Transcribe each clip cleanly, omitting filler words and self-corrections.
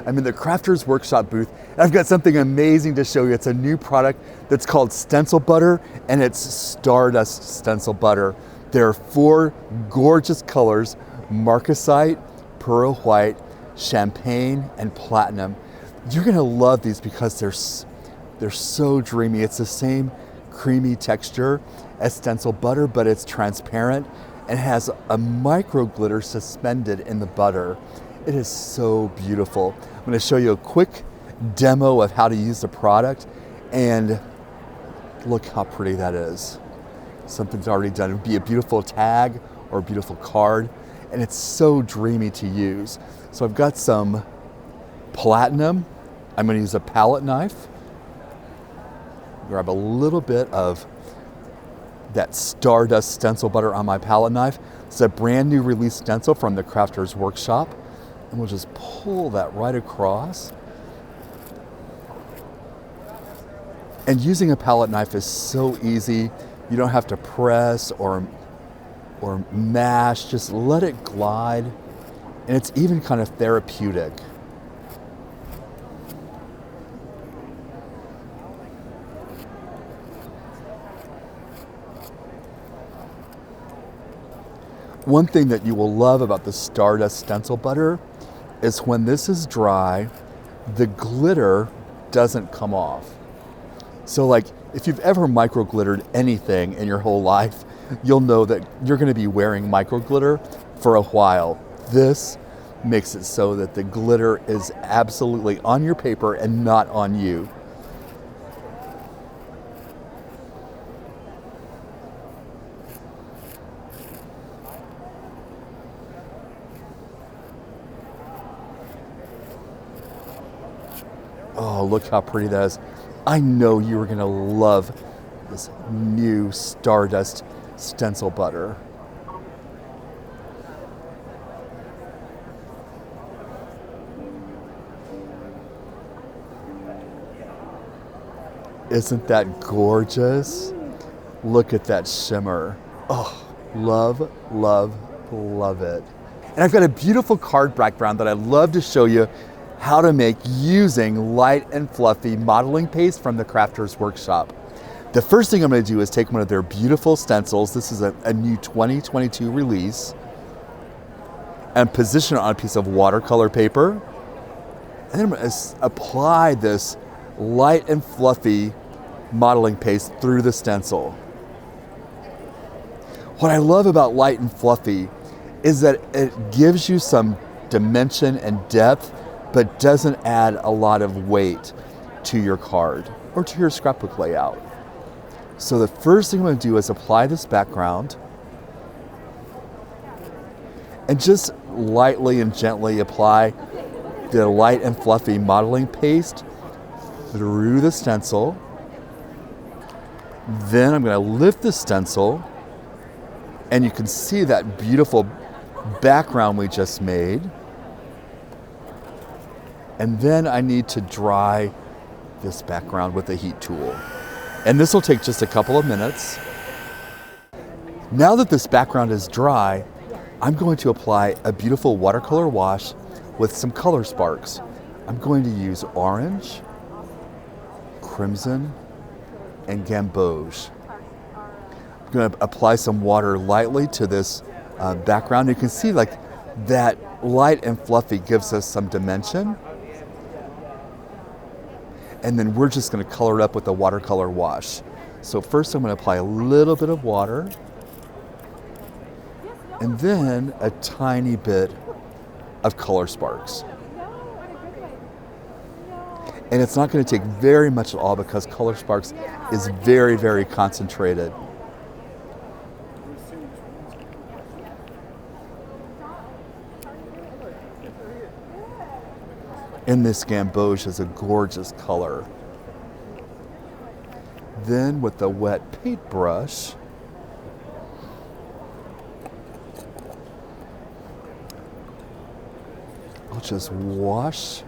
I'm in the Crafters Workshop booth, and I've got something amazing to show you. It's a new product that's called Stencil Butter, and it's Stardust Stencil Butter. There are 4 gorgeous colors: marcasite, pearl white, champagne, and platinum. You're gonna love these because they're so dreamy. It's the same creamy texture as Stencil Butter, but it's transparent and has a micro glitter suspended in the butter. It is so beautiful. I'm going to show you a quick demo of how to use the product, and look how pretty that is. Something's already done. It would be a beautiful tag or a beautiful card, and it's so dreamy to use. So I've got some platinum. I'm going to use a palette knife. Grab a little bit of that Stardust Stencil Butter on my palette knife. It's a brand new release stencil from the Crafters Workshop. And we'll just pull that right across. And using a palette knife is so easy. You don't have to press or mash, just let it glide. And it's even kind of therapeutic. One thing that you will love about the Stardust Stencil Butter is when this is dry, the glitter doesn't come off. So like if you've ever micro glittered anything in your whole life, you'll know that you're going to be wearing micro glitter for a while. This makes it so that the glitter is absolutely on your paper and not on you. Oh, look how pretty that is. I know you are going to love this new Stardust Stencil Butter. Isn't that gorgeous? Look at that shimmer. Oh, love, love, love it. And I've got a beautiful card background that I'd love to show you how to make using light and fluffy modeling paste from the Crafters Workshop. The first thing I'm going to do is take one of their beautiful stencils. This is a new 2022 release, and position it on a piece of watercolor paper. And then I'm going to apply this light and fluffy modeling paste through the stencil. What I love about light and fluffy is that it gives you some dimension and depth, but doesn't add a lot of weight to your card or to your scrapbook layout. So the first thing I'm going to do is apply this background and just lightly and gently apply the light and fluffy modeling paste through the stencil. Then I'm going to lift the stencil, and you can see that beautiful background we just made. And then I need to dry this background with a heat tool. And this will take just a couple of minutes. Now that this background is dry, I'm going to apply a beautiful watercolor wash with some ColorSparx. I'm going to use orange, crimson, and gamboge. I'm going to apply some water lightly to this background. You can see like that light and fluffy gives us some dimension. And then we're just going to color it up with a watercolor wash. So first I'm going to apply a little bit of water, and then a tiny bit of ColorSparx. And it's not going to take very much at all because ColorSparx is very, very concentrated. And this gamboge is a gorgeous color. Then with the wet paintbrush, I'll just wash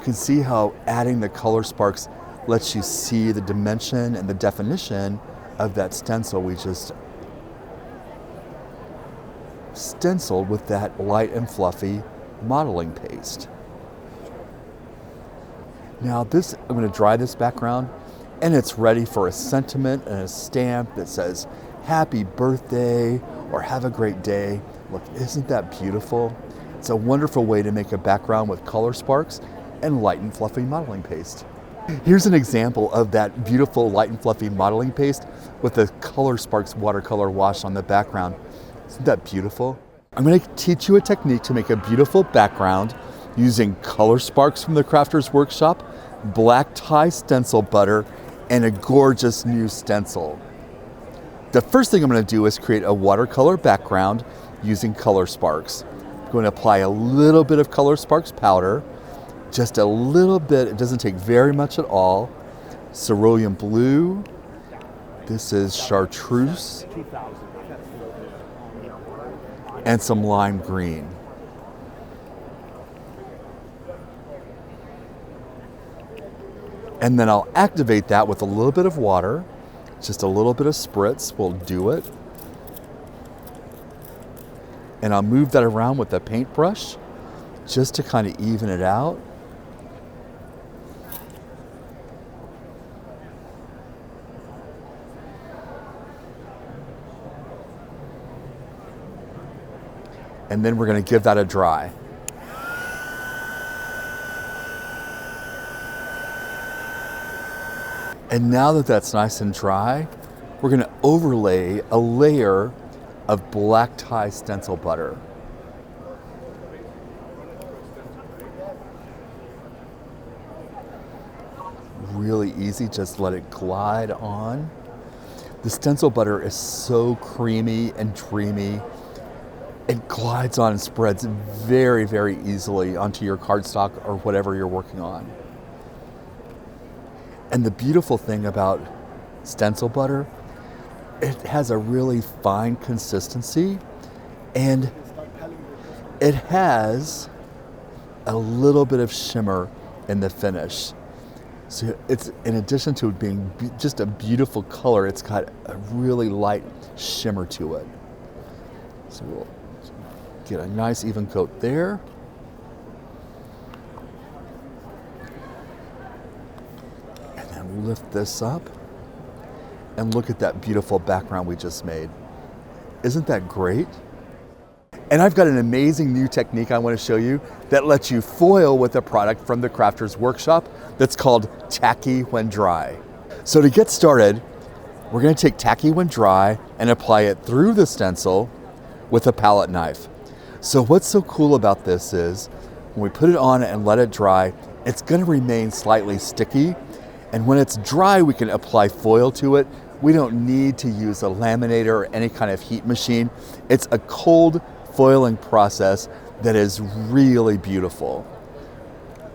You can see how adding the ColorSparx lets you see the dimension and the definition of that stencil we just stenciled with that light and fluffy modeling paste. Now I'm going to dry this background, and it's ready for a sentiment and a stamp that says happy birthday or have a great day. Look, isn't that beautiful? It's a wonderful way to make a background with ColorSparx and light and fluffy modeling paste. Here's an example of that beautiful light and fluffy modeling paste with the ColorSparx watercolor wash on the background. Isn't that beautiful? I'm going to teach you a technique to make a beautiful background using ColorSparx from the Crafters Workshop, black tie stencil butter, and a gorgeous new stencil. The first thing I'm going to do is create a watercolor background using ColorSparx. I'm going to apply a little bit of ColorSparx powder, just a little bit, it doesn't take very much at all. Cerulean blue, this is chartreuse, and some lime green. And then I'll activate that with a little bit of water, just a little bit of spritz will do it. And I'll move that around with a paintbrush just to kind of even it out. And then we're going to give that a dry. And now that that's nice and dry, we're going to overlay a layer of black tie stencil butter. Really easy, just let it glide on. The stencil butter is so creamy and dreamy. It glides on and spreads very, very easily onto your cardstock or whatever you're working on. And the beautiful thing about stencil butter, it has a really fine consistency, and it has a little bit of shimmer in the finish. So it's, in addition to it being just a beautiful color, it's got a really light shimmer to it. So we'll get a nice even coat there. And then lift this up and look at that beautiful background we just made. Isn't that great? And I've got an amazing new technique I want to show you that lets you foil with a product from the Crafters Workshop that's called Tacky when dry. So to get started, we're going to take Tacky when dry and apply it through the stencil with a palette knife. So what's so cool about this is when we put it on and let it dry, it's going to remain slightly sticky. And when it's dry, we can apply foil to it. We don't need to use a laminator or any kind of heat machine. It's a cold foiling process that is really beautiful.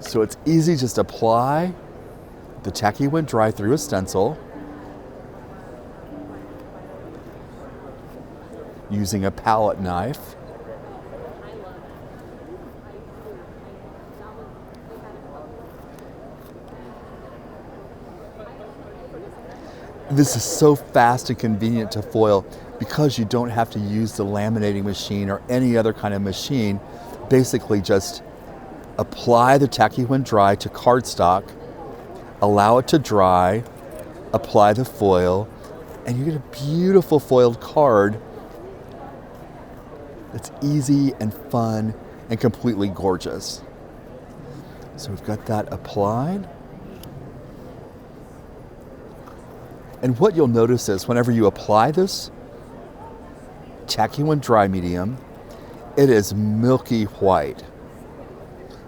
So it's easy, just apply the Tacky when dry through a stencil using a palette knife. This is so fast and convenient to foil because you don't have to use the laminating machine or any other kind of machine. Basically just apply the Tacky when dry to cardstock, allow it to dry, apply the foil, and you get a beautiful foiled card that's easy and fun and completely gorgeous. So we've got that applied. And what you'll notice is whenever you apply this Tacky when dry medium, it is milky white.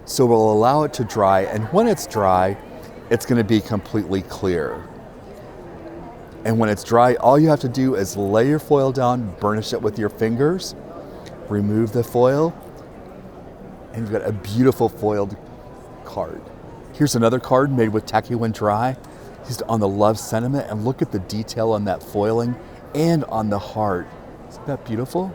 So we'll allow it to dry, and when it's dry, it's going to be completely clear. And when it's dry, all you have to do is lay your foil down, burnish it with your fingers, remove the foil, and you've got a beautiful foiled card. Here's another card made with Tacky when dry. Just on the love sentiment, and look at the detail on that foiling and on the heart. Isn't that beautiful?